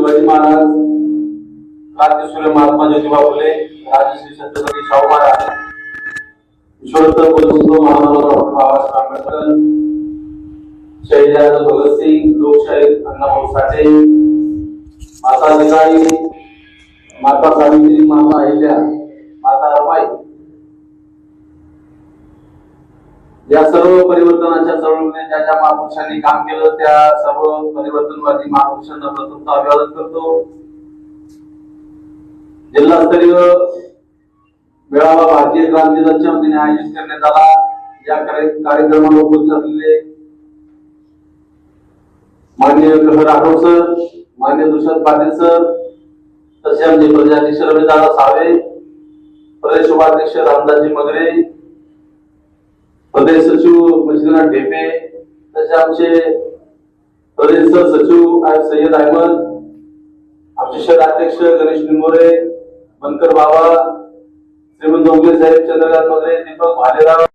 शिवाजी महाराज, क्रांतीसूर्य महात्मा ज्योतिबा फुले, राजश्री छत्रपती शाहू महाराज, ईश्वरदत्त कुलगुरू महामानव डॉक्टर बाबासाहेब आंबेडकर, शहीद भगतसिंग, लोकशाहीर अण्णाभाऊ साठे, माता जिजाई, माता सावित्री, माता अहिल्या, माता रमाई या सर्व परिवर्तनाच्या चळवळीने ज्या ज्या महापुरुषांनी काम केलं त्या सर्व परिवर्तनवादी महापुरुषांना प्रथमतः अभिवादन करतो। जिल्हास्तरीय मेळावा भारतीय क्रांती दलच्या वतीने आयोजित करण्यात आला। या कार्यक्रमाला उपस्थित असलेले माननीय प्रहर राठोड सर, माननीय दुष्यंत पाटील सर, तसे आमचे प्रदेशाध्यक्ष रविदादा सावे, प्रदेश उपाध्यक्ष रामदासजी मगरे, प्रदेश सचिव मच्छिंद्रनाथ ढेपे, तसे आमचे प्रदेश सचिव सय्यद अहमद, आमचे शहर अध्यक्ष गणेश निंबोरे, बनकर बाबा, श्रीमंत उगले साहेब, चंद्रकांत मगरे, दीपक भालेराव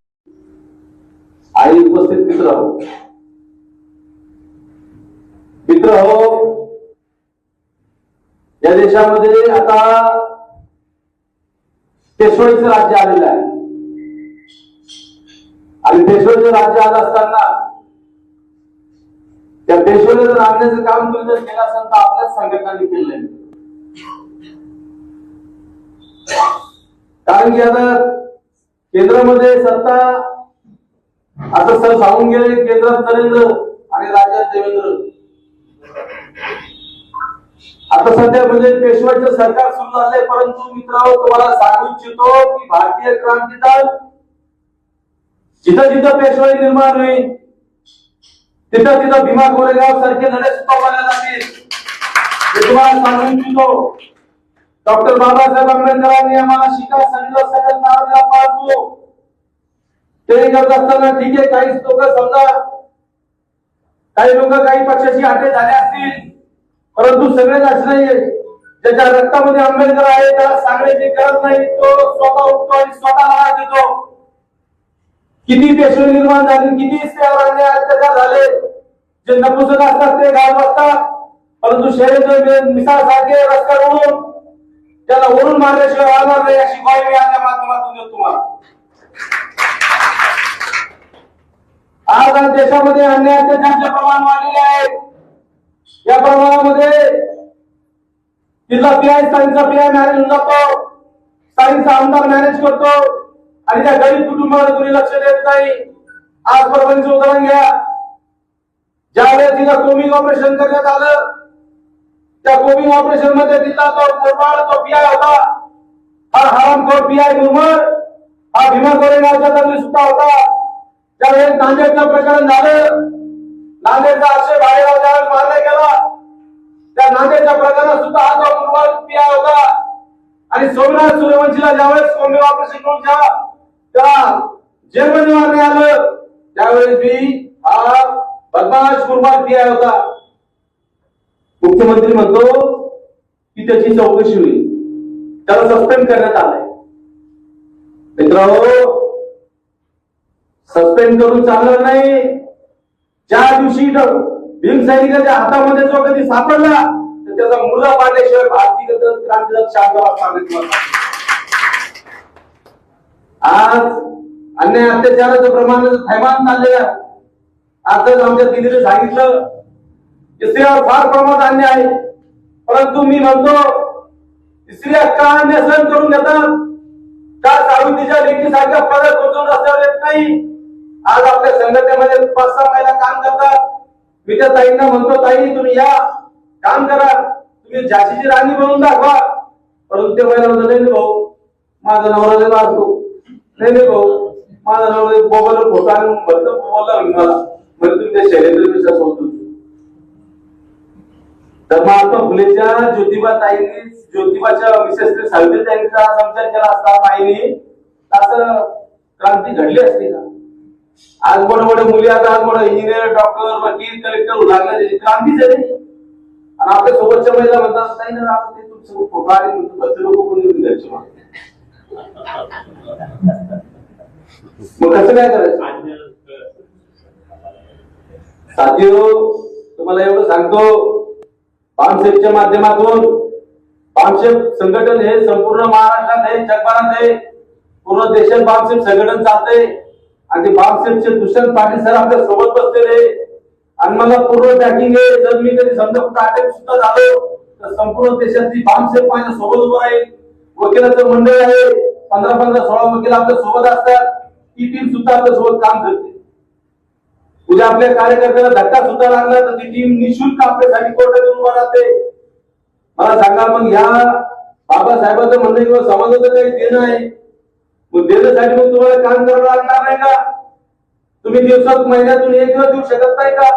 आणि उपस्थित मित्र हो, या देशामध्ये आता पेशवाईचं राज्य आलेलं आहे आणि पेशवाईचं राज्य आलं असताना त्या पेशवाईचं आणण्याचं काम तुम्ही जर केलं असेल तर आपल्याच संघटनांनी केलं, कारण की आता केंद्रामध्ये सत्ता आता सर सांगून गेले, केंद्रात नरेंद्र आणि राज्यात देवेंद्र। आता सध्या म्हणजे पेशवाईचं सरकार सुरू झालंय, परंतु मित्रांनो तुम्हाला सांगू इच्छितो की भारतीय क्रांती दल जिथं जिथं पेशवाई निर्माण होईल तिथं तिथं भीमा कोरेगाव सारखे लढे सुद्धा उभारले जातील, हे तुम्हाला सांगू इच्छितो। डॉक्टर बाबासाहेब आंबेडकरांनी आम्हाला शिका संघ सगळं नावाला पाहतो ते करत असताना ठीक आहे, काही लोक समजा काही लोक काही पक्षाशी आटे झाले असतील, परंतु सगळेच असं नाहीये। ज्याच्या रक्तामध्ये आंबेडकर आहे त्याला सांगण्याची गरज नाही, तो स्वतः उठतो आणि स्वतः लढा देतो। किती पेशवे निर्माण झाले, किती अत्याचार झाले, जे नपुसक असतात ते गाव बसतात, परंतु शहराचे मिसाळ सारखे रस्त्यावर ओढून त्याला ओढून मारल्याशिवाय राहणार नाही, अशी ग्वाही मी या माध्यमातून देतो तुम्हाला। आज देशामध्ये अन्याय अत्याचाराचे प्रमाण वाढलेले आहे। या प्रमाणामध्ये तिथला पीआय स्थानिकचा पीआय मॅनेज होऊन जातो, स्थानिकचा आमदार मॅनेज करतो आणि त्या गरीब कुटुंबावर कोणी लक्ष देत नाही। आज परभणीचं उदाहरण घ्या, ज्यावेळेस तिला कोमिंग ऑपरेशन करण्यात आलं, त्या कोमिंग ऑपरेशन मध्ये तिथला तो पीआय होता, हा हरामखोर पीआय मुरमर, हा भीमा कोरेगावचा दंगली सुद्धा होता। ज्यावेळेस नांदेडचं प्रकरण झालं, नांदेडचा अक्षय भालेराव ज्यावेळेस मारला गेला, त्या नांदेडच्या प्रकरणात सुद्धा हा जो मुरमर पीआय होता आणि सोमनाथ सूर्यवंशीला ज्यावेळेस कोमिंग ऑपरेशन करून त्या जेलमध्ये मारण्यात आलं, त्यावेळेस मी हा बदमाश मुरमर पीआय होता। मुख्यमंत्री म्हणतो की त्याची चौकशी होईल, त्याला सस्पेंड करण्यात आलंय। मित्रांनो, सस्पेंड करून चालणार नाही। ज्या दिवशी भीम सैनिकाच्या हातामध्ये जो कधी सापडला तर त्याचा मुर्दा पाडल्याशिवाय भारतीय क्रांती दल शांत असणार। आज अन्याय अत्याचाराचं प्रमाण थैमान चाललेलं आहे। आजच आमच्या दिदीने सांगितलं की स्त्रियावर फार प्रमाणात अन्याय आहे, परंतु मी म्हणतो स्त्रिया का अन्याय सहन करून घेतात, का सावित्रीच्या लेकीसारख्या पदर पोचवून रस्त्यावर येत नाही। आज आपल्या संघटनेमध्ये 5-6 महिला काम करतात। मी त्या ताईंना म्हणतो, ताई तुम्ही या, काम करा, तुम्ही झाशीची राणी बनवून दाखवा, परंतु ते महिला म्हणतो नाही भाऊ माझा नवरा मारतो, नाही भाऊ माझा नवरा मोबाईलवर फोटो आणि भरतं बोलला मला, म्हणजे तुम्ही त्या शैलेंद्र विश्वास होतो। तर महात्मा फुलेच्या ज्योतिबाच्या मिसेस सावित्री ताईंचा संचार केला असता ताईंनी, असं क्रांती घडली असती का? आज मोठे मोठे मुली आता मोठे इंजिनियर, डॉक्टर, वकील, कलेक्टर होऊ लागले, त्याची क्रांतीच आहे। आणि आपल्या सोबतच्या महिला म्हणतात नाही ना आपण ते तुमचं फोटो आणि भरते लोक कोणी घरचे मग कसं काय करायचं? साथियो, तुम्हाला एवढं सांगतो बामसेफच्या माध्यमातून बामसेफ संघटन हे संपूर्ण महाराष्ट्रात आहे, जगभरात आहे, पूर्ण देशात बामसेफ संघटन चालते आणि बामसेफचे दुष्यंत पाटील सर आपल्या सोबत बसलेले आणि मला पूर्ण पॅकिंग आहे. जर मी कधी समजा कुठं अटक सुद्धा झालो तर संपूर्ण देशातली बामसेफ माझ्या सोबत उभं राहील. वकिलाचं मंडळ आहे, 15-16 वकील आपल्या सोबत असतात. ती टीम सुद्धा आपल्या सोबत काम करते. उद्या आपल्या कार्यकर्त्याला धक्का सुद्धा लागला तर ती टीम निशुल्क आपल्यासाठी कोर्टात उभा राहते. मला सांगा मग ह्या बाबासाहेबांचं म्हणणं किंवा समाजाचं काही देणं आहे, मग देण्यासाठी मग तुम्हाला काम करावं लागणार नाही का? तुम्ही दिवसात महिन्यातून एक दिवस देऊ शकत नाही का?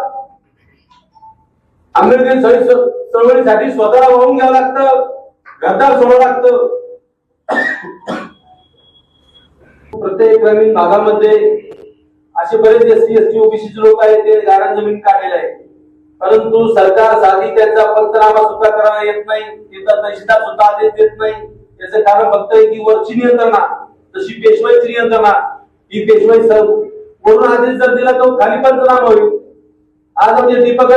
आंबेडकरी चळवळीसाठी स्वतःला वाहून घ्यावं लागतं, घरदार सोडावं लागतं. प्रत्येक ग्रामीण भागामध्ये असे बरेच एससी एसटी ओबीसी लोक आहेत, ते गाळण जमीन काढलेले आहेत, परंतु सरकार साधी त्यांचा पंचनामा सुद्धा करायला येत नाही, त्याचा तहसीलदार सुद्धा आदेश देत नाही. याचं कारण फक्त आहे की वरची यंत्रणा, जशी पेशवाईची यंत्रणा, ही पेशवाई वरून आदेश जर दिला तर खाली पंचनामा होईल. आज म्हणजे दीपक